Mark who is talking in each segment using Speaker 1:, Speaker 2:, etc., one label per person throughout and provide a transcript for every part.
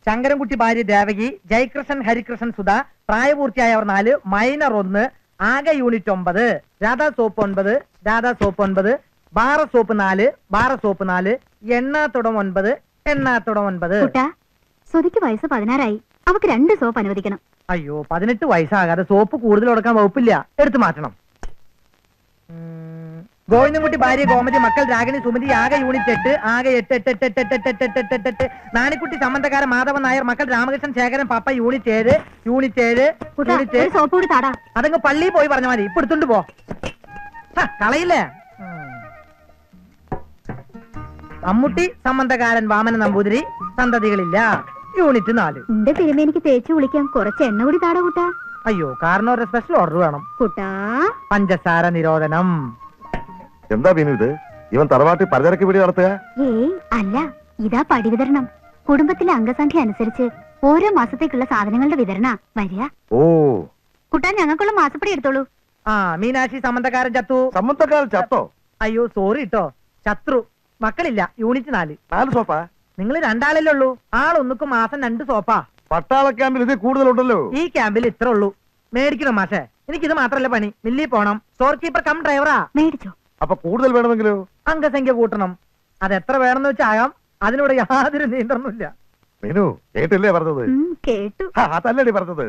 Speaker 1: ശങ്കരൻകുട്ടി ഭാര്യ ദേവകി, ജയകൃഷ്ണൻ ഹരികൃഷ്ണൻ സുധ, പ്രായപൂർത്തിയായവർ 4, മൈനർ 1, ആകെ unit 9, Radha soap 9, Radha soap 9, bar soap 4, bar soap 4, എണ്ണാത്തുടം 9, എണ്ണാത്തുടം 9.
Speaker 2: സുധിക്ക് വയസ്സ് 16 അവക്ക് 2 സോപ്പ് അനുവദിക്കണം.
Speaker 1: അയ്യോ 18 വയസ്സാകാതെ സോപ്പ് കൂടുതൽ കൊടുക്കാൻ വകുപ്പില്ല, എടുത്തു മാറ്റണം. ഗോവിന്ദൻകുട്ടി ഭാര്യ ഗോമതി, മക്കൾ രാഗിണി സുമതി, ആകെ യൂണിറ്റ് 8, ആകെ 8, 8, 8, 8, 8, 8, 8, 8. നാണിക്കുട്ടി സംബന്ധക്കാരൻ മാധവൻ നായർ, മക്കൾ രാമകൃഷ്ണൻ ശേഖരൻ പാപ്പ, യൂണിറ്റ് 7, യൂണിറ്റ് 7, യൂണിറ്റ്.
Speaker 2: സോപ്പ് കൂടി താടാ.
Speaker 1: അതങ്ങ് പള്ളിയിൽ പോയി പറഞ്ഞാൽ മതി, ഇപ്പൊ എടുത്തോണ്ട് പോ, കളയില്ലേ. അമ്മുട്ടി സംബന്ധക്കാരൻ വാമന നമ്പൂതിരി, സന്തതികളില്ല, യൂണിറ്റ് 4.
Speaker 2: എന്റെ തിരുമേനിക്ക് തേച്ചു വിളിക്കാൻ കുറച്ച് എണ്ണ കൂടി താടാ കുട്ടാ.
Speaker 1: അയ്യോ കാരണം ഒരു സ്പെഷ്യൽ ഓർഡർ വേണം
Speaker 2: കുട്ടാ.
Speaker 1: പഞ്ചസാര നിരോധനം.
Speaker 3: എന്താ ബിനു ഇത്? ഇവൻ തറവാട്ടി പലചരക്ക് പിടി നടത്തുക?
Speaker 2: ഏയ് അല്ല, ഇതാ പടി വിതരണം. കുടുംബത്തിലെ അംഗസംഖ്യ അനുസരിച്ച് ഓരോ മാസത്തേക്കുള്ള സാധനങ്ങളുടെ വിതരണ വരിക.
Speaker 3: ഓ
Speaker 2: കുട്ടാ, ഞങ്ങൾക്കുള്ള മാസപ്പടി എടുത്തോളൂ.
Speaker 1: മീനാക്ഷി സംബന്ധക്കാരൻ ചത്തു.
Speaker 3: സംബന്ധക്കാരൻ ചത്തോ?
Speaker 1: അയ്യോ സോറി കേട്ടോ, ശത്രു. മക്കളില്ല, യൂണിറ്റ് 4.
Speaker 3: 4 സോപ്പാ?
Speaker 1: നിങ്ങൾ 2 ആളല്ലേ ഉള്ളൂ, ആളൊന്നുക്കും മാസം 2 സോപ്പാ.
Speaker 3: പട്ടാള ക്യാമ്പിൽ ഇത് കൂടുതലുണ്ടല്ലോ.
Speaker 1: ഈ ക്യാമ്പിൽ ഇത്ര ഉള്ളൂ. മേടിക്കണം മാഷേ, എനിക്കിത് മാത്രല്ല പണി. മില്ലി പോണം, സ്റ്റോർ കീപ്പർ കം ഡ്രൈവറാ.
Speaker 2: മേടിച്ചോ?
Speaker 3: അപ്പൊ കൂടുതൽ വേണമെങ്കിലോ?
Speaker 1: അംഗസംഖ്യ കൂട്ടണം. അതെത്ര വേണമെന്ന് വെച്ചാകാം, അതിനോട് യാതൊരു നിയന്ത്രണമില്ല.
Speaker 3: ബിനു കേട്ടില്ലേ പറഞ്ഞത്?
Speaker 2: കേട്ടു.
Speaker 3: അതല്ലടി പറഞ്ഞത്.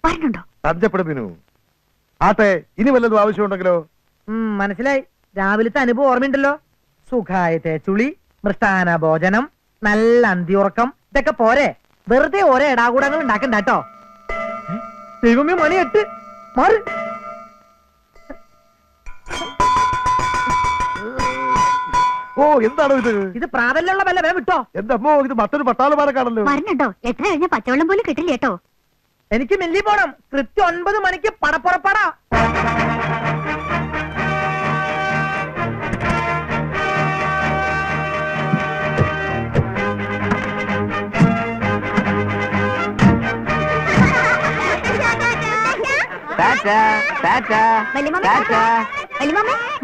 Speaker 2: പറഞ്ഞുണ്ടോ?
Speaker 3: തഞ്ചപ്പെടും ബിനു. ആട്ടെ, ഇനി വല്ലതും ആവശ്യമുണ്ടെങ്കിലോ?
Speaker 1: മനസ്സിലായി. രാവിലത്തെ അനുഭവം ഓർമ്മയുണ്ടല്ലോ. സുഖായ തേച്ചുളി, മൃഷ്ടാന ഭോജനം, നല്ല അന്തിയുറക്കം, ഇതൊക്കെ പോരെ. വെറുതെ ഓരോ ഇടാകൂടങ്ങൾ ഉണ്ടാക്കണ്ട കേട്ടോ. ദൈവമേ, മണി 8. മാറി.
Speaker 3: ഓ എന്താണോ ഇത്?
Speaker 1: ഇത് പ്രാതലുള്ള വല്ല വേം വിട്ടോ.
Speaker 3: എന്റെ അമ്മോ, ഇത് മറ്റൊരു പട്ടാളമാരക്കാണല്ലോ.
Speaker 2: പറഞ്ഞോ, എത്ര കഴിഞ്ഞ പച്ചവെള്ളം പോലും കിട്ടില്ല കേട്ടോ.
Speaker 1: എനിക്ക് മില്ലി പോണം. കൃത്യം 9 മണിക്ക് പടപ്പുറപ്പാടാ.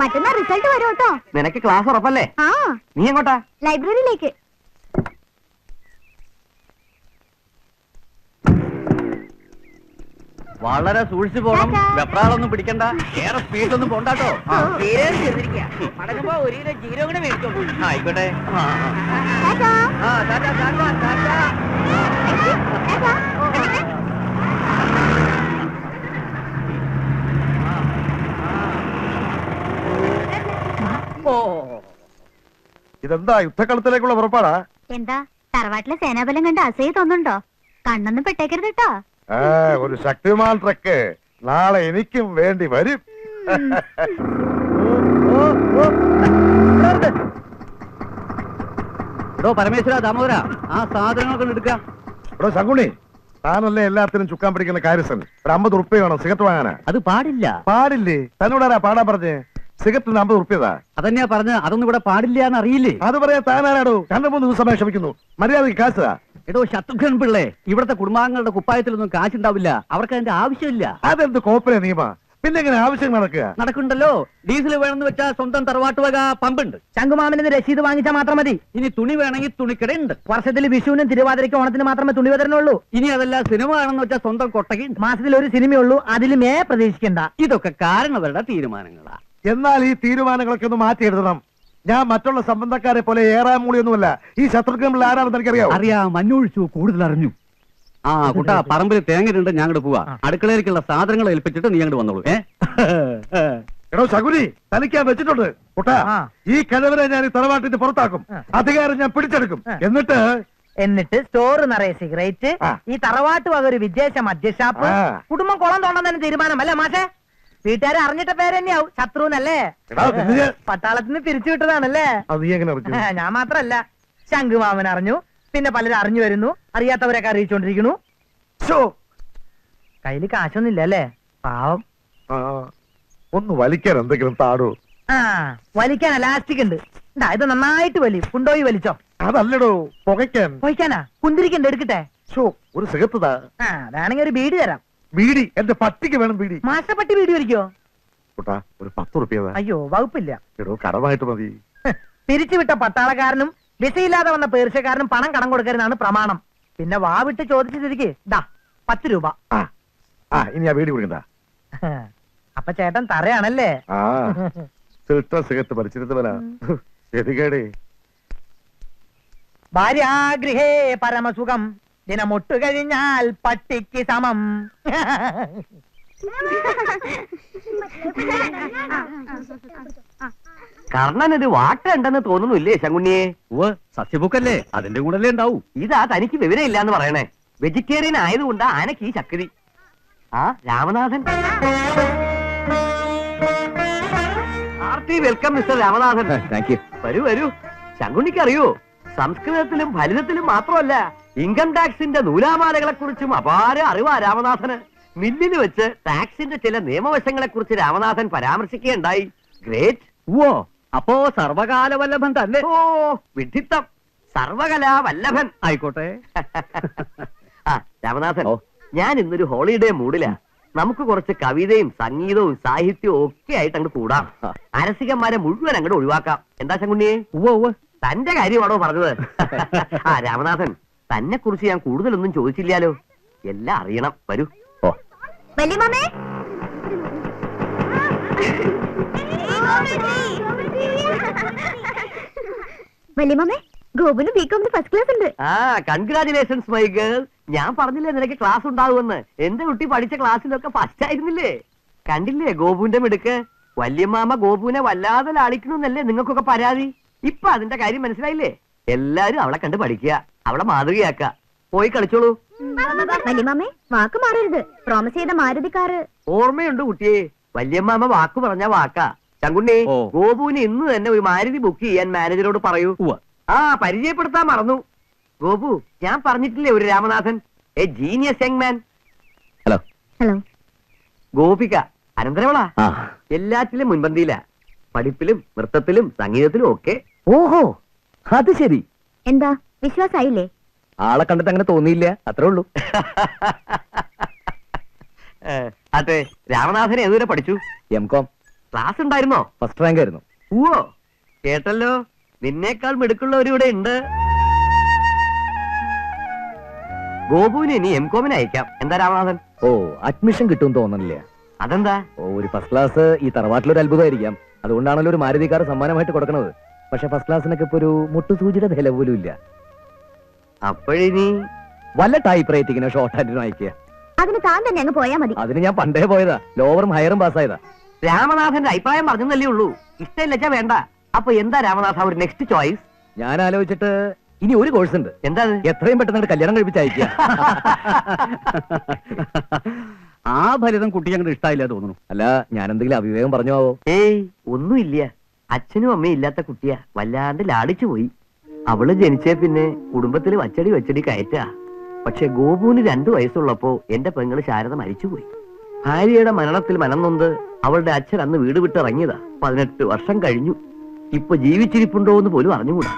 Speaker 2: മറ്റന്നാ റിസൾട്ട് വരും കേട്ടോ.
Speaker 1: നിനക്ക് ക്ലാസ് ഉറപ്പല്ലേ? നീ എങ്ങോട്ടാ?
Speaker 2: ലൈബ്രറിയിലേക്ക്.
Speaker 4: വളരെ സൂക്ഷിച്ചു പോണം. വെപ്രാളൊന്നും പിടിക്കണ്ട. ഏറെ സ്പീഡൊന്നും പോണ്ടാട്ടോ.
Speaker 1: മടങ്ങുമ്പോ 1 കിലോ ജീരകം കൂടെ മേടിച്ചോളൂ.
Speaker 4: ആയിക്കോട്ടെ.
Speaker 3: ഇതെന്താ യുദ്ധക്കളത്തിലേക്കുള്ള പുറപ്പാടാ?
Speaker 2: എന്താ തറവാട്ടിലെ സേനാബലം കണ്ട് അസൂയ തോന്നുന്നുണ്ടോ? കണ്ണൊന്നും പെട്ടേക്കരുത് കേട്ടോ.
Speaker 3: ഒരു ശക്തിമാൻ ട്രക്ക് നാളെ എനിക്കും വേണ്ടി വരും.
Speaker 4: പരമേശ്വര, ദാമോദര, ആ സാധനങ്ങളൊക്കെ എടുക്കാം.
Speaker 3: എടോ ശങ്കുണി, താനല്ലേ എല്ലാത്തിനും ചുക്കാൻ പിടിക്കുന്ന കാര്യസ്ഥൻ. ഒരു 50 ഉറുപ്പ്യ വേണം സിഗരറ്റ് വാങ്ങാനാ.
Speaker 4: അത് പാടില്ല.
Speaker 3: പാടില്ലേ? തന്നോടാരാ പാടാൻ പറഞ്ഞേ? സിഗരറ്റിന് 50 ഉറുപ്പ്യതാ.
Speaker 4: അതന്നെയാ പറഞ്ഞ. അതൊന്നും ഇവിടെ പാടില്ല എന്ന് അറിയില്ലേ?
Speaker 3: അത് പറയാ താനാരാടോ? 2-3 ദിവസമായി ക്ഷമിക്കുന്നു. മര്യാദയ്ക്ക് കാശാ.
Speaker 4: എടോ ശത്രുഘ്നൻ പിള്ളേ, ഇവിടുത്തെ കുടുംബാംഗങ്ങളുടെ കുപ്പായത്തിലൊന്നും കാശുണ്ടാവില്ല. അവർക്ക് അതിന്റെ ആവശ്യമില്ല.
Speaker 3: അതെന്ത് കോപ്പലെ നിയമ? പിന്നെ എങ്ങനെ ആവശ്യം നടക്കുക?
Speaker 4: നടക്കുന്നുണ്ടല്ലോ. ഡീസൽ വേണമെന്ന് വെച്ചാൽ സ്വന്തം തറവാട്ടുവക പമ്പുണ്ട്.
Speaker 1: ശംഖുമാമന് രസീത് വാങ്ങിച്ചാൽ മാത്രം മതി.
Speaker 4: ഇനി തുണി വേണമെങ്കിൽ തുണിക്കടയുണ്ട്.
Speaker 1: വർഷത്തിൽ വിഷുവിനും തിരുവാതിരയ്ക്കും ഓണത്തിന് മാത്രമേ തുണി വിതരണുള്ളൂ.
Speaker 4: ഇനി അതല്ല, സിനിമ വേണമെന്ന് വെച്ചാൽ സ്വന്തം കൊട്ടകയുണ്ട്.
Speaker 1: മാസത്തിൽ ഒരു സിനിമയുള്ളൂ, അതിലുമേ പ്രതീക്ഷിക്കണ്ട.
Speaker 4: ഇതൊക്കെ കാരണവരുടെ തീരുമാനങ്ങളാ.
Speaker 3: എന്നാൽ ഈ തീരുമാനങ്ങളൊക്കെ ഒന്ന് മാറ്റിയെടുക്കണം. ഞാൻ മറ്റുള്ള സംബന്ധക്കാരെ പോലെ ഏറാമൂളിയൊന്നുമല്ല. ഈ ശത്രുക്കൾ ആരാണെന്ന് എനിക്കറിയാം.
Speaker 4: അറിയാം, മഞ്ഞൊഴിച്ചു, കൂടുതൽ അറിഞ്ഞു. ആ കുട്ടാ, പറമ്പിൽ തേങ്ങയിട്ടുണ്ട്. ഞാൻ അങ്ങോട്ട് പോവാ. അടുക്കളയിലേക്കുള്ള സാധനങ്ങൾ ഏൽപ്പിച്ചിട്ട് നീ അങ്ങോട്ട് വന്നോളൂ.
Speaker 3: എടോ ശകുനി, തനിക്കാൻ വെച്ചിട്ടുണ്ട് കുട്ടാ. ഈ കിഴവരെ ഞാൻ ഈ തറവാട്ടിന് പുറത്താക്കും. അധികാരം ഞാൻ പിടിച്ചെടുക്കും. എന്നിട്ട്
Speaker 1: സ്റ്റോർ നിറയെ സിഗരറ്റ്, ഈ തറവാട്ട് വക ഒരു വിദേശ മദ്യഷാപ്പ്, കുടുംബം കുളം തോണ്ടാൻ തന്നെ തീരുമാനം അല്ലേ മാഷേ? വീട്ടുകാരെ അറിഞ്ഞിട്ട പേര് തന്നെയാവും ശത്രുന്നല്ലേ? പട്ടാളത്തിന് പിരിച്ചു വിട്ടതാണല്ലേ? ഞാൻ മാത്രല്ല, ശംഖുമാമൻ അറിഞ്ഞു, പിന്നെ പലരും അറിഞ്ഞു വരുന്നു, അറിയാത്തവരൊക്കെ അറിയിച്ചോണ്ടിരിക്കുന്നു. കയ്യില് കാശൊന്നുമില്ല അല്ലേ? പാവം.
Speaker 3: ഒന്ന് വലിക്കാൻ എന്തെങ്കിലും താടോ?
Speaker 1: വലിക്കാൻ എലാസ്റ്റിക് ഉണ്ട്. ഇത് നന്നായിട്ട് വലി. കൊണ്ടുപോയി വലിച്ചോ.
Speaker 3: അതല്ലടോ, പുകയ്ക്കാനാ?
Speaker 1: കുന്തിരിക്കണ്ട്, എടുക്കട്ടെ.
Speaker 3: ഒരു സിഗരറ്റ്.
Speaker 1: വേണമെങ്കിൽ ഒരു ബീഡി തരാം.
Speaker 3: ബീഡി? എന്റെ പട്ടിക്ക് വേണം ബീഡി.
Speaker 1: മാസപ്പട്ടി ബീഡി വലിക്കോ?
Speaker 3: കുട്ടാ, ഒരു 10 ഉറുപ്പ്യ.
Speaker 1: അയ്യോ വകുപ്പില്ല.
Speaker 3: എടോ, കടമായിട്ട് മതി.
Speaker 1: പിരിച്ചുവിട്ട പട്ടാളക്കാരനും വിസയില്ലാതെ വന്ന പേർഷ്യക്കാരനും പണം കടം കൊടുക്കരുതെന്നാണ് പ്രമാണം. പിന്നെ വാ വിട്ട് ചോദിച്ചു തിരികെ ദാ 10 രൂപ.
Speaker 3: ഇനി ആ വീട് കുടിക്കണ്ട.
Speaker 1: അപ്പൊ ചേട്ടൻ തറയാണല്ലേ?
Speaker 3: Filter cigarette പരിച്ചിരുന്നവനാ. എതികേടേ
Speaker 1: ഭാര്യാഗൃഹേ പരമസുഖം, ദിനമൊട്ടു കഴിഞ്ഞാൽ പട്ടിക്ക് സമം.
Speaker 5: കർണനൊരു വാക്കുണ്ടെന്ന് തോന്നുന്നില്ലേ ശങ്കുണ്ണിയെ?
Speaker 4: സസ്യബുക്കല്ലേ, അതിന്റെ കൂടല്ലേ ഉണ്ടാവൂ.
Speaker 5: ഇതാ തനിക്ക് വിവരമില്ല എന്ന് പറയണേ. വെജിറ്റേറിയൻ ആയതുകൊണ്ട് ആനക്ക് ഈ ശക്തി. Ramanathan, welcome mister Ramanathan.
Speaker 4: Thank you.
Speaker 5: വരൂ വരൂ. ശങ്കുണ്ണിക്ക് അറിയോ, സംസ്കൃതത്തിലും ഫലിതത്തിലും മാത്രമല്ല ഇൻകം ടാക്സിന്റെ നൂലാമാലകളെ കുറിച്ചും അപാര അറിവാ രാമനാഥന്. മില്ലിൽ വെച്ച് ടാക്സിന്റെ ചില നിയമവശങ്ങളെ കുറിച്ച് രാമനാഥൻ പരാമർശിക്കുകയുണ്ടായി. ഗ്രേറ്റ്.
Speaker 4: ഓ, അപ്പോ സർവകാല വല്ലഭൻ തന്നെ.
Speaker 5: ഓ വിഡ്ഢിത്തം, സർവകലാ വല്ലഭൻ.
Speaker 4: ആയിക്കോട്ടെ.
Speaker 5: രാമനാഥൻ, ഞാൻ ഇന്നൊരു ഹോളിഡേ മൂഡിലാ. നമുക്ക് കുറച്ച് കവിതയും സംഗീതവും സാഹിത്യവും ഒക്കെ ആയിട്ട് അങ്ങോട്ട് കൂടാം. അരസികന്മാരെ മുഴുവൻ അങ്ങോട്ട് ഒഴിവാക്കാം. എന്താ ശങ്കുണ്ണിയെ? തന്റെ കാര്യമാണോ പറഞ്ഞത്? രാമനാഥൻ, തന്നെ കുറിച്ച് ഞാൻ കൂടുതലൊന്നും ചോദിച്ചില്ലാലോ. എല്ലാം അറിയണം. വരൂ.
Speaker 2: ഗോപുന് ബികോമിന് ഫസ്റ്റ് ക്ലാസ് ഉണ്ട്.
Speaker 5: Congratulations my girl. ഞാൻ പറഞ്ഞില്ലേ നിനക്ക് ക്ലാസ് ഉണ്ടാവുമെന്ന്. എന്റെ കുട്ടി പഠിച്ച ക്ലാസ്സിലൊക്കെ ഫസ്റ്റ് ആയിരുന്നില്ലേ? കണ്ടില്ലേ ഗോപുവിന്റെ മിടുക്ക്? വല്യമാമ ഗോപുവിനെ വല്ലാതെ ലാളിക്കണമെന്നല്ലേ നിങ്ങൾക്കൊക്കെ പരാതി. ഇപ്പൊ അതിന്റെ കാര്യം മനസ്സിലായില്ലേ? എല്ലാരും അവളെ കണ്ട് പഠിക്കുക, അവളെ മാതൃകയാക്ക. പോയി കളിച്ചോളൂ.
Speaker 2: വല്യമാമേ, വാക്ക് മാറരുത്. പ്രോമിസ് ചെയ്ത മാരുതിക്കാറ്
Speaker 5: ഓർമ്മയുണ്ട് കുട്ടിയെ. വല്യമ്മാമ വാക്ക് പറഞ്ഞ വാക്കാ. ശങ്കുണ്ണി, ഗോപുവിന് ഇന്ന് തന്നെ ഒരു മാരുതി ബുക്ക് ചെയ്യാൻ മാനേജരോട് പറയൂ. പരിചയപ്പെടുത്താൻ മറന്നു. ഗോപു, ഞാൻ പറഞ്ഞിട്ടില്ലേ ഒരു Ramanathan, a genius young man.
Speaker 4: Hello.
Speaker 2: Hello.
Speaker 5: Gopika അനന്തരവളാ. എല്ലാറ്റിലും മുൻപന്തിയില. പഠിപ്പിലും നൃത്തത്തിലും സംഗീതത്തിലും ഒക്കെ.
Speaker 4: ഓഹോ, അത് ശരി.
Speaker 2: എന്താ വിശ്വാസായില്ലേ?
Speaker 4: ആളെ കണ്ടിട്ട് അങ്ങനെ തോന്നിയില്ല, അത്രേ ഉള്ളൂ.
Speaker 5: അതെ, രാമനാഥൻ ഏതുവരെ പഠിച്ചു?
Speaker 4: M.Com.
Speaker 5: ക്ലാസ് ഉണ്ടായിരുന്നോ?
Speaker 4: ഫസ്റ്റ് റാങ്ക് ആയിരുന്നു.
Speaker 5: ഓ, കേട്ടല്ലോ. നിന്നേക്കാൾ മിടുക്കുള്ളവരും ഇവിടെ ഉണ്ട്. ഗോപുവിന് ഇനി M.Com-ന് അയക്കാം. എന്താ രാമനാഥൻ?
Speaker 4: അഡ്മിഷൻ കിട്ടും തോന്നണില്ല.
Speaker 5: അതെന്താ?
Speaker 4: ഒരു ഫസ്റ്റ് ക്ലാസ് ഈ തറവാട്ടിലൊരു അത്ഭുതമായിരിക്കാം. അതുകൊണ്ടാണല്ലോ ഒരു മാരുതിക്കാർ സമ്മാനമായിട്ട് കൊടുക്കുന്നത്. പക്ഷെ ഫസ്റ്റ് ക്ലാസ്സിനൊക്കെ ഇപ്പൊ ഒരു മുട്ടുസൂചിയുടെ വില പോലും ഇല്ല.
Speaker 5: അപ്പോഴിനി
Speaker 4: വല്ല ടൈപ്പ് റൈറ്റിങ്ങിനോ ഷോർട്ട് ഹാൻഡിനോ അയക്കുക.
Speaker 2: അതിന് താൻ തന്നെ അങ്ങ് പോയാ മതി.
Speaker 4: അതിന് ഞാൻ പണ്ടേ പോയതാ. ലോവറും ഹയറും പാസ്സായതാ.
Speaker 5: രാമനാഥന്റെ അഭിപ്രായം പറഞ്ഞല്ലേ ഉള്ളൂ. ഇഷ്ടമില്ലച്ചാ വേണ്ട. അപ്പൊ എന്താ രാമനാഥ ഒരു നെക്സ്റ്റ് ചോയ്സ്?
Speaker 4: ഞാൻ ആലോചിച്ചിട്ട് ഇനി ഒരു കോഴ്സ് ഉണ്ട്.
Speaker 5: എന്താ?
Speaker 4: എത്രയും പെട്ടെന്ന് കല്യാണം കഴിപ്പിച്ച് അയക്കുക. ആ ഫലിതം കുട്ടി ഞങ്ങളുടെ ഇഷ്ടമായില്ല തോന്നുന്നു. അല്ല, ഞാൻ എന്തെങ്കിലും അവിവേകം പറഞ്ഞോ?
Speaker 5: ഏയ് ഒന്നുമില്ല. അച്ഛനും അമ്മയും ഇല്ലാത്ത കുട്ടിയാ. വല്ലാണ്ട് ലാടിച്ചു പോയി. അവള് ജനിച്ചേ പിന്നെ കുടുംബത്തിൽ വച്ചടി കയറ്റാ. പക്ഷെ ഗോപുവിന് 2 വയസ്സുള്ളപ്പോ എന്റെ പെങ്ങള് ശാരദ മരിച്ചുപോയി. ഭാര്യയുടെ മരണത്തിൽ മനം നൊന്ത് അവളുടെ അച്ഛൻ അന്ന് വീട് വിട്ടിറങ്ങിയതാ. 18 വർഷം കഴിഞ്ഞു. ഇപ്പൊ ജീവിച്ചിരിപ്പുണ്ടോ എന്ന് പോലും അറിഞ്ഞുകൂടാ.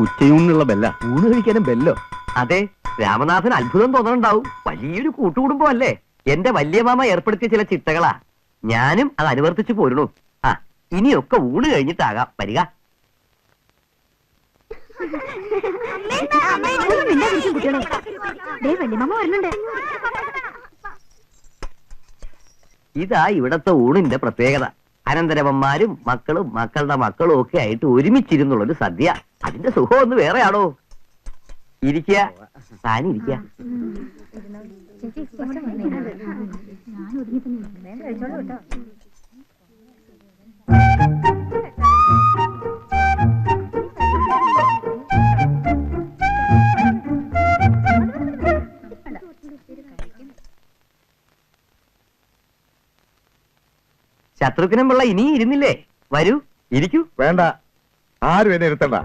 Speaker 4: ഉച്ചയൂണിനുള്ള ബെല്ല. ഊണ് കഴിക്കാനും ബെല്ലോ?
Speaker 5: അതെ. രാമനാഥൻ അത്ഭുതം തോന്നണുണ്ടാവും. വലിയൊരു കൂട്ടുകുടുംബം അല്ലേ. എന്റെ വല്യമാമ ഏർപ്പെടുത്തിയ ചില ചിട്ടകളാ. ഞാനും അത് അനുവർത്തിച്ചു പോരണു. ഇനിയൊക്കെ ഊണ് കഴിഞ്ഞിട്ടാകാം വരിക. ഇതാ ഇവിടത്തെ ഊണിന്റെ പ്രത്യേകത. അനന്തരവന്മാരും മക്കളും മക്കളുടെ മക്കളും ഒക്കെ ആയിട്ട് ഒരുമിച്ചിരുന്നുള്ളൊരു സദ്യ. അതിന്റെ സുഖം ഒന്ന് വേറെയാണോ? ഇരിക്കുക, താനിരിക്കുക. ശത്രുഘ്നം പിള്ള ഇനി ഇരുന്നില്ലേ? വരൂ, ഇരിക്കൂ.
Speaker 3: വേണ്ട, ആരും എന്നെ ഇരുത്തണ്ട.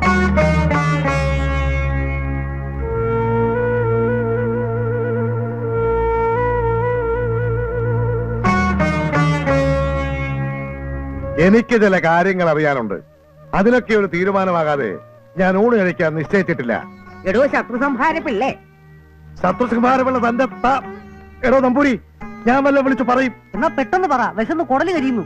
Speaker 3: എനിക്ക് ചില കാര്യങ്ങൾ അറിയാനുണ്ട്. അതിലൊക്കെ ഒരു തീരുമാനമാകാതെ ഞാൻ ഊണ് കഴിക്കാൻ നിശ്ചയിച്ചിട്ടില്ല.
Speaker 1: എടോ ശത്രുസംഹാര പിള്ളേ.
Speaker 3: ശത്രുസംഹാര പിള്ള തന്റെ എടോ നമ്പൂരി, ഞാൻ വല്ല വിളിച്ചു പറയും.
Speaker 1: എന്നാ പെട്ടെന്ന് പറ, വിശന്ന് കുടല് കരിയുന്നു.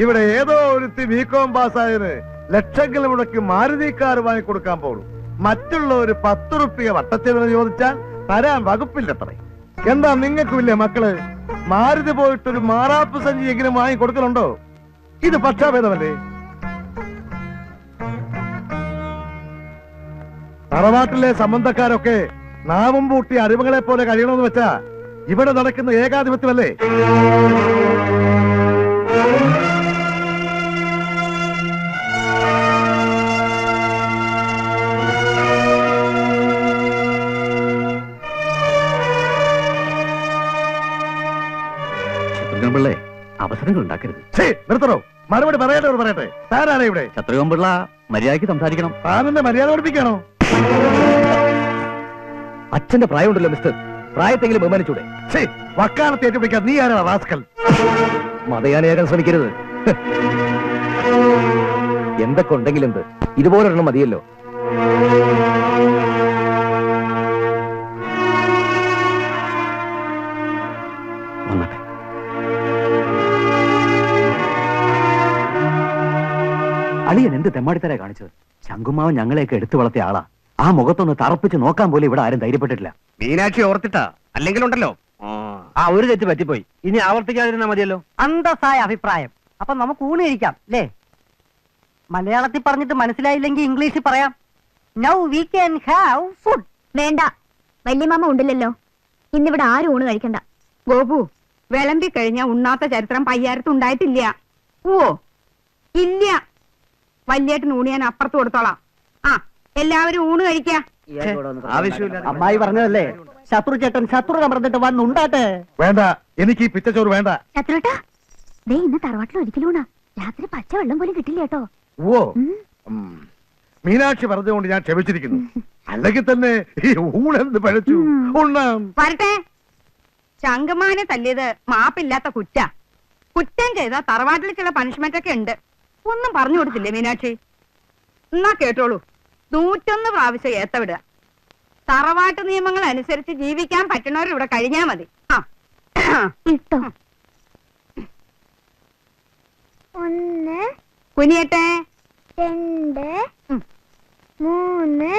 Speaker 3: ഇവിടെ ഏതോ ഒരുത്തി ബികോം പാസ്സായതിന് ലക്ഷങ്ങൾ മുടക്കി മാരുതി കാർ വാങ്ങിക്കൊടുക്കാൻ പോകും. മറ്റുള്ള ഒരു 10 റുപ്യ വട്ടച്ചെലവിന് ചോദിച്ചാൽ തരാൻ വകുപ്പില്ലത്രേ. എന്താ നിങ്ങൾക്കുമില്ലേ മക്കള്? മാരുതി പോയിട്ടൊരു മാറാപ്പ് സഞ്ചി എങ്കിലും വാങ്ങി കൊടുക്കലുണ്ടോ? ഇത് പക്ഷാഭേദമല്ലേ? തറവാട്ടിലെ സംബന്ധക്കാരൊക്കെ നാവും പൂട്ടി അടിമകളെ പോലെ കഴിയണമെന്ന് വെച്ചാ ഇവിടെ നടക്കുന്ന ഏകാധിപത്യമല്ലേ?
Speaker 4: പിള്ളേ, അവസരങ്ങൾ ഉണ്ടാക്കരുത്.
Speaker 3: നിർത്തണോ? മറുപടി പറയട്ടെ പറയട്ടെ. താനാണ് ഇവിടെ?
Speaker 4: ശത്രുകമ്പിള്ള, മര്യാദയ്ക്ക് സംസാരിക്കണം.
Speaker 3: താനെന്നെ മര്യാദ പഠിപ്പിക്കണോ?
Speaker 4: അച്ഛന്റെ പ്രായമുണ്ടല്ലോ മിസ്റ്റർ, പ്രായത്തെങ്കിലും ബഹുമാനിച്ചൂടെ?
Speaker 3: വക്കാലത്ത് ഏറ്റുപിടിക്കാൻ നീ ആരാ റാസ്കൽ?
Speaker 4: മതയാനയാകാൻ ശ്രമിക്കരുത്. എന്തൊക്കെ ഉണ്ടെങ്കിലും എന്ത്, ഇതുപോലൊരെണ്ണം മതിയല്ലോ. വന്നട്ടെ.
Speaker 6: അളിയൻ എന്ത് തെമ്മാടിത്തരാ കാണിച്ചത്? ശങ്കുമാവൻ ഞങ്ങളെയൊക്കെ എടുത്തു വളർത്തിയ ആളാ. ആ മുഖത്തൊന്ന് തറപ്പിച്ച് നോക്കാൻ പോലും ഇവിടെ ആരും ധൈര്യപ്പെട്ടിട്ടില്ല.
Speaker 4: മീനാക്ഷി ഓർത്തിട്ടാ, അല്ലെങ്കിലുണ്ടല്ലോ ആ ഒരു തെറ്റ് പറ്റിപ്പോയി. ഇനി ആവർത്തിക്കാതിരുന്നാ മതിയല്ലോ.
Speaker 1: അന്തസ്സായ അഭിപ്രായം. അപ്പൊ നമുക്ക് ഊണ് കഴിക്കാം അല്ലേ? മലയാളത്തിൽ പറഞ്ഞിട്ട് മനസ്സിലായില്ലെങ്കിൽ ഇംഗ്ലീഷിൽ പറയാം. Now we can have food.
Speaker 2: വേണ്ട, വല്യമാമ ഉണ്ടല്ലോ. ഇന്നിവിടെ ആരും ഊണ് കഴിക്കണ്ട.
Speaker 7: ഗോപു, വിളമ്പി കഴിഞ്ഞ ഉണ്ണാത്ത ചരിത്രം പയ്യാരത്ത് ഉണ്ടായിട്ടില്ല. ഓ ഇല്ല. വല്യേട്ടന് ഊണ് ഞാൻ അപ്പുറത്ത് കൊടുത്തോളാം. ആ, എല്ലാവരും ഊണ് കഴിക്കാ.
Speaker 1: അമ്മായി പറഞ്ഞതല്ലേ, ശത്രു ചേട്ടൻ ശത്രു പറഞ്ഞിട്ട് വന്നുണ്ടാട്ടെ.
Speaker 3: വേണ്ട, എനിക്ക് ഈ പിച്ചച്ചോറ് വേണ്ട.
Speaker 2: ശത്രുട്ടാ, ദേ ഇന്ന് തറവാട്ടിൽ ഒരിക്കലൂണാ. രാത്രി പച്ചവെള്ളം പോലും കിട്ടില്ല കേട്ടോ.
Speaker 3: ഓ, മീനാക്ഷി പറഞ്ഞുകൊണ്ട് ഞാൻ ക്ഷമിച്ചിരിക്കുന്നു. അല്ലെങ്കിൽ തന്നെ ഈ ഊണെന്ത് പഴച്ചു. ഉണ്ണാം.
Speaker 7: വരട്ടെ. ശങ്കമാനെ തല്ലിയത് മാപ്പില്ലാത്ത കുറ്റം ചെയ്ത തറവാട്ടിൽ ചില പണിഷ്മെന്റ് ഒക്കെ ഉണ്ട്. ഒന്നും പറഞ്ഞു കൊടുത്തില്ലേ മീനാക്ഷി? എന്നാ കേട്ടോളൂ. 101 പ്രാവശ്യം ഏത്തവിടുക. തറവാട്ട് നിയമങ്ങൾ അനുസരിച്ച് ജീവിക്കാൻ പറ്റുന്നവർ ഇവിടെ കഴിഞ്ഞാ മതി. ആ
Speaker 2: ഇട്ടോ.
Speaker 7: കുനിയട്ടെ.
Speaker 2: 2 3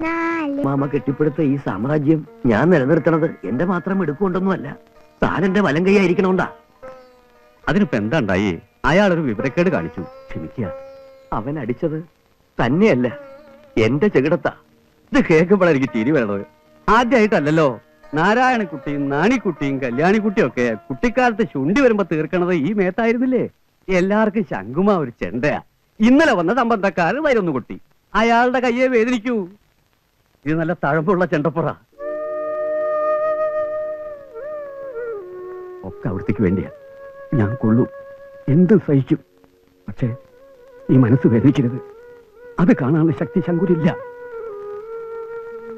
Speaker 2: 4.
Speaker 5: മാമ കെട്ടിപ്പടുത്ത ഈ സാമ്രാജ്യം ഞാൻ നിലനിർത്തണത് എന്റെ മാത്രം എടുക്കൊണ്ടൊന്നുമല്ല, താൻ എന്റെ വലം കൈയായിരിക്കണോണ്ടാ.
Speaker 6: അതിനിപ്പോ എന്താ ഉണ്ടായി? അയാളൊരു വിവരക്കേട് കാണിച്ചു, ക്ഷമിക്കുക.
Speaker 5: അവൻ അടിച്ചത് തന്നെയല്ല, എന്റെ ചെകിടത്താ.
Speaker 6: ഇത് കേൾക്കുമ്പോഴായിരിക്കും ചിരി വരണത്. ആദ്യമായിട്ടല്ലല്ലോ നാരായണക്കുട്ടിയും നാണിക്കുട്ടിയും കല്യാണിക്കുട്ടിയും ഒക്കെ കുട്ടിക്കാലത്ത് ചുണ്ടി വരുമ്പോ തീർക്കണത് ഈ മേത്തായിരുന്നില്ലേ? എല്ലാവർക്കും ശങ്കുമാ ഒരു ചെണ്ടയാ. ഇന്നലെ വന്ന സംബന്ധക്കാര് വരൊന്നു കുട്ടി, അയാളുടെ കയ്യെ വേദനിക്കൂ. ഇത് നല്ല തഴമ്പുള്ള ചെണ്ടപ്പുറ. ഒക്കെ അവിടത്തേക്ക് വേണ്ടിയാ. ഞാൻ കൊള്ളു, എന്തും സഹിക്കും. പക്ഷേ ഈ മനസ്സ് വേദനിക്കരുത്. അത് കാണാനുള്ള ശക്തി ശങ്കുരില്ല.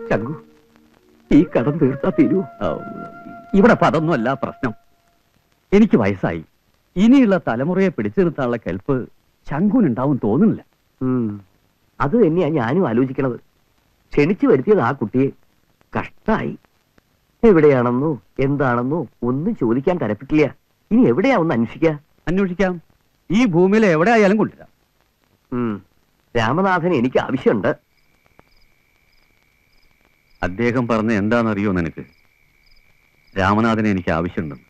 Speaker 5: ശങ്കു, ഈ കടം തീർത്താ തീരൂ.
Speaker 6: ഇവിടെ പതൊന്നുമല്ല പ്രശ്നം. എനിക്ക് വയസ്സായി. ഇനിയുള്ള തലമുറയെ പിടിച്ചു നിർത്താനുള്ള കെൽപ്പ് ശങ്കുനുണ്ടാവും തോന്നുന്നില്ല.
Speaker 5: അത് തന്നെയാ ഞാനും ആലോചിക്കണത്. ക്ഷണിച്ചു വരുത്തിയത് ആ കുട്ടിയെ. കഷ്ടായി. എവിടെയാണെന്നോ എന്താണെന്നോ ഒന്നും ചോദിക്കാൻ തരപ്പെട്ടില്ല. ഇനി എവിടെയാ ഒന്ന്
Speaker 6: അന്വേഷിക്കാം. ഈ ഭൂമിയിൽ എവിടെ ആയാലും കൊണ്ടുവരാം.
Speaker 5: രാമനാഥന് എനിക്ക് ആവശ്യമുണ്ട്.
Speaker 6: അദ്ദേഹം പറഞ്ഞ എന്താണെന്നറിയോ നിനക്ക്? രാമനാഥനെ എനിക്ക് ആവശ്യമുണ്ടെന്ന്.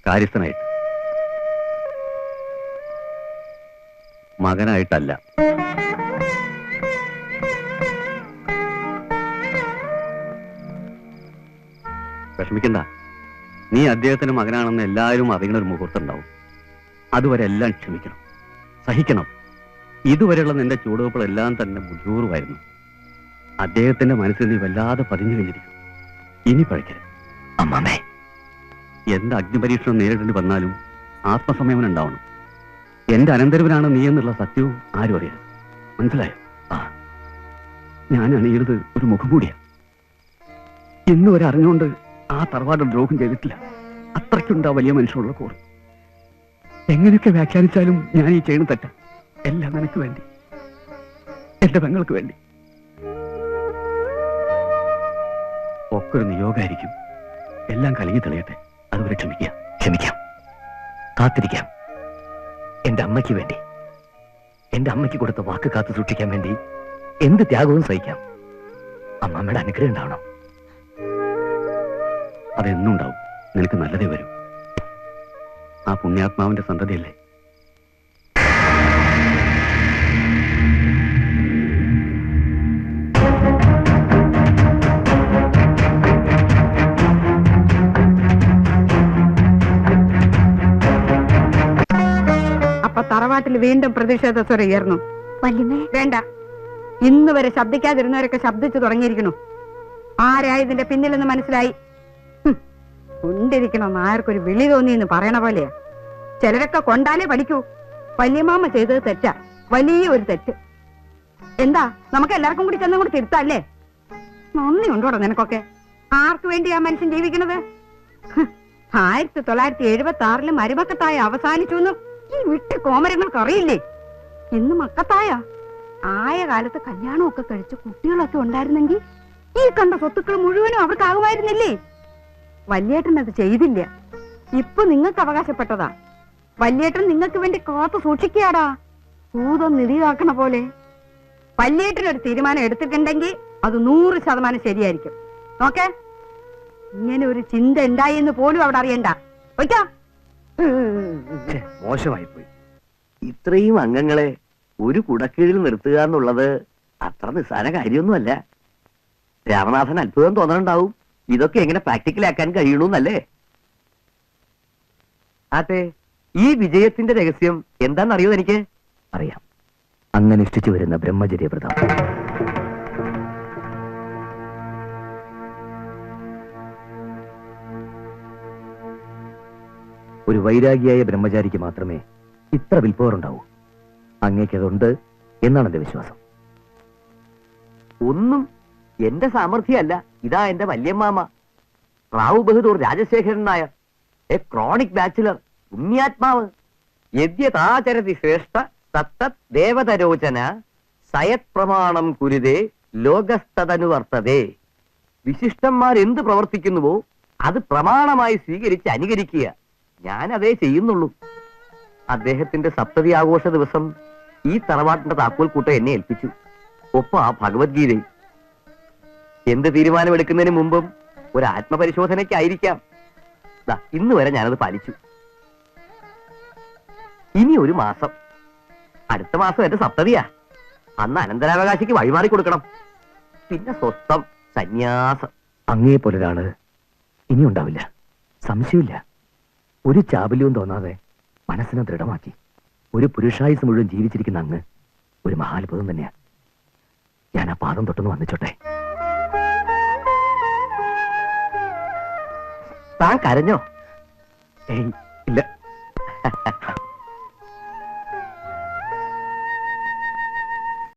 Speaker 6: കാര്യസ്ഥനായിട്ട്, മകനായിട്ടല്ല. വിഷമിക്കണ്ട. നീ അദ്ദേഹത്തിന് മകനാണെന്ന് എല്ലാവരും അറിയണ ഒരു മുഹൂർത്തം ഉണ്ടാവും. അതുവരെ എല്ലാം ക്ഷമിക്കണം, സഹിക്കണം. ഇതുവരെയുള്ള നിന്റെ ചൂടുവെപ്പുകളെല്ലാം തന്നെ ബുദ്ധിപൂർവമായിരുന്നു. അദ്ദേഹത്തിന്റെ മനസ്സിൽ നീ വല്ലാതെ പതിഞ്ഞു കഴിഞ്ഞിരിക്കും. ഇനി പഴക്കരുത്.
Speaker 5: അമ്മാമേ,
Speaker 6: എന്ത് അഗ്നിപരീക്ഷണം നേരിടേണ്ടി വന്നാലും ആത്മസംയമനം ഉണ്ടാവണം. എന്റെ അനന്തരവനാണ് നീ എന്നുള്ള സത്യവും ആരും അറിയരുത്. മനസ്സിലായോ? ഞാൻ അണിയരുത് ഒരു മുഖംമൂടിയാ. ഇന്നുവരെ അറിഞ്ഞുകൊണ്ട് ആ തറവാട് ദ്രോഹം ചെയ്തിട്ടില്ല. അത്രയ്ക്കുണ്ടാ വലിയ മനുഷ്യനുള്ള കൂറ്. എങ്ങനെയൊക്കെ വ്യാഖ്യാനിച്ചാലും ഞാൻ ഈ ചെയ്യണ തെറ്റ. എല്ലാം നിനക്ക് വേണ്ടി, എന്റെ പെങ്ങൾക്ക് വേണ്ടി. ഒക്കെ ഒരു നിയോഗമായിരിക്കും. എല്ലാം കലങ്ങി തെളിയട്ടെ. അതുവരെ
Speaker 5: ക്ഷമിക്കാം, കാത്തിരിക്കാം. എന്റെ അമ്മയ്ക്ക് വേണ്ടി, എന്റെ അമ്മയ്ക്ക് കൊടുത്ത വാക്ക് കാത്തു സൂക്ഷിക്കാൻ വേണ്ടി
Speaker 4: എന്ത് ത്യാഗവും സഹിക്കാം. അമ്മാമ്മയുടെ അനുഗ്രഹം ഉണ്ടാവണം.
Speaker 6: അതെന്നും ഉണ്ടാവും. നിനക്ക് നല്ലതേ വരും. ആ പുണ്യാത്മാവിന്റെ സന്തതിയല്ലേ.
Speaker 7: അപ്പൊ തറവാട്ടിൽ വീണ്ടും പ്രതിഷേധ സ്വരം ഉയർന്നു.
Speaker 2: വല്യമ്മേ,
Speaker 7: വേണ്ട, ഇന്ന് വരെ ശബ്ദിക്കാതിരുന്നവരൊക്കെ ശബ്ദിച്ചു തുടങ്ങിയിരിക്കണു. ആരായതിന്റെ പിന്നിലെന്ന് മനസ്സിലായി. കൊണ്ടിരിക്കണം നായർക്കൊരു വിളി തോന്നിയെന്ന് പറയണ പോലെയാ. ചിലരൊക്കെ കൊണ്ടാലേ പഠിക്കൂ. വല്യമാമ ചെയ്തത് തെറ്റാ, വലിയ ഒരു തെറ്റ്. എന്താ, നമുക്ക് എല്ലാവർക്കും കൂടി ചെന്നും കൂടി തിരുത്തല്ലേ? നന്ദി ഉണ്ടോടോ നിനക്കൊക്കെ? ആർക്ക് വേണ്ടി ആ മനുഷ്യൻ ജീവിക്കണത്? 1976 മരുമക്കത്തായ അവസാനിച്ചു എന്നും ഈ വിട്ട് കോമരങ്ങൾക്ക് അറിയില്ലേ? ഇന്ന് മക്കത്തായ ആയ കാലത്ത് കല്യാണമൊക്കെ കഴിച്ച് കുട്ടികളൊക്കെ ഉണ്ടായിരുന്നെങ്കിൽ ഈ കണ്ട സ്വത്തുക്കൾ മുഴുവനും അവർക്കാകുമായിരുന്നില്ലേ? വല്യേട്ടൻ അത് ചെയ്തില്ല. ഇപ്പൊ നിങ്ങൾക്ക് അവകാശപ്പെട്ടതാ. വല്യേട്ടൻ നിങ്ങൾക്ക് വേണ്ടി കാത്തു സൂക്ഷിക്കാടാ, ഭൂതം നിധിയാക്കണ പോലെ. വല്യേട്ടനൊരു തീരുമാനം എടുത്തിട്ടുണ്ടെങ്കിൽ അത് 100% ശരിയായിരിക്കും. നോക്കേ, ഇങ്ങനെ ഒരു ചിന്ത ഉണ്ടായി എന്ന് പോലും അവിടെ അറിയണ്ട. ഒയ്ക്കാ,
Speaker 4: മോശമായി പോയി.
Speaker 5: ഇത്രയും അംഗങ്ങളെ ഒരു കുടക്കീഴിൽ നിർത്തുക എന്നുള്ളത് അത്ര നിസ്സാര കാര്യമൊന്നുമല്ല. രാമനാഥൻ അത്ഭുതം തോന്നണുണ്ടാവും ഇതൊക്കെ എങ്ങനെ പ്രാക്ടിക്കലാക്കാൻ കഴിയണമെന്നല്ലേ? അതെ, ഈ വിജയത്തിന്റെ രഹസ്യം എന്താണെന്നറിയോ എനിക്ക്?
Speaker 4: അറിയാം. അങ്ങ് അനുഷ്ഠിച്ചു വരുന്ന ബ്രഹ്മചര്യവ്രതം. ഒരു വൈരാഗിയായ ബ്രഹ്മചാരിക്ക് മാത്രമേ ഇത്ര വിൽപ്പവറുണ്ടാവൂ. അങ്ങേക്കതുണ്ട് എന്നാണ് എന്റെ വിശ്വാസം.
Speaker 5: ഒന്നും എന്റെ സാമർഥ്യമല്ല. ഇതാ എന്റെ വല്യമ്മാമ Rao Bahadur Rajasekharan Nair, a chronic bachelor, പുണ്യാത്മാവ്. യദ്യതാചരതി ശ്രേഷ്ഠ സത്തത് ദേവതരോചന സയത് പ്രമാണം കുരുതേ ലോകസ്തനുവർത്തതേ. വിശിഷ്ടന്മാർ എന്ത് പ്രവർത്തിക്കുന്നുവോ അത് പ്രമാണമായി സ്വീകരിച്ച് അനുകരിക്കുക. ഞാൻ അതേ ചെയ്യുന്നുള്ളൂ. അദ്ദേഹത്തിന്റെ സപ്തതി ആഘോഷ ദിവസം ഈ തറവാട്ടിന്റെ താക്കോൽ കൂട്ടം എന്നെ ഏൽപ്പിച്ചു. ഒപ്പം ആ ഭഗവത്ഗീതയും. എന്ത് തീരുമാനമെടുക്കുന്നതിന് മുമ്പും ഒരു ആത്മപരിശോധനയ്ക്കായിരിക്കാം. ഇന്ന് വരെ ഞാനത് പാലിച്ചു. ഇനി ഒരു മാസം, അടുത്ത മാസം എന്റെ സപ്തതിയാ. അന്ന് അനന്തരാവകാശിക്ക് വഴിമാറി കൊടുക്കണം. പിന്നെ സ്വസ്ഥം സന്യാസം.
Speaker 4: അങ്ങേ പോലൊരാള് ഇനി ഉണ്ടാവില്ല, സംശയമില്ല. ഒരു ചാബല്യവും തോന്നാതെ മനസ്സിനെ ദൃഢമാക്കി ഒരു പുരുഷായുസ് മുഴുവൻ ജീവിച്ചിരിക്കുന്ന അങ്ങ് ഒരു മഹാത്ഭുതം തന്നെയാ. ഞാൻ ആ പാദം തൊട്ടൊന്ന് വന്നിച്ചോട്ടെ.
Speaker 5: താൻ കരഞ്ഞോ?
Speaker 4: ഏയ് ഇല്ല.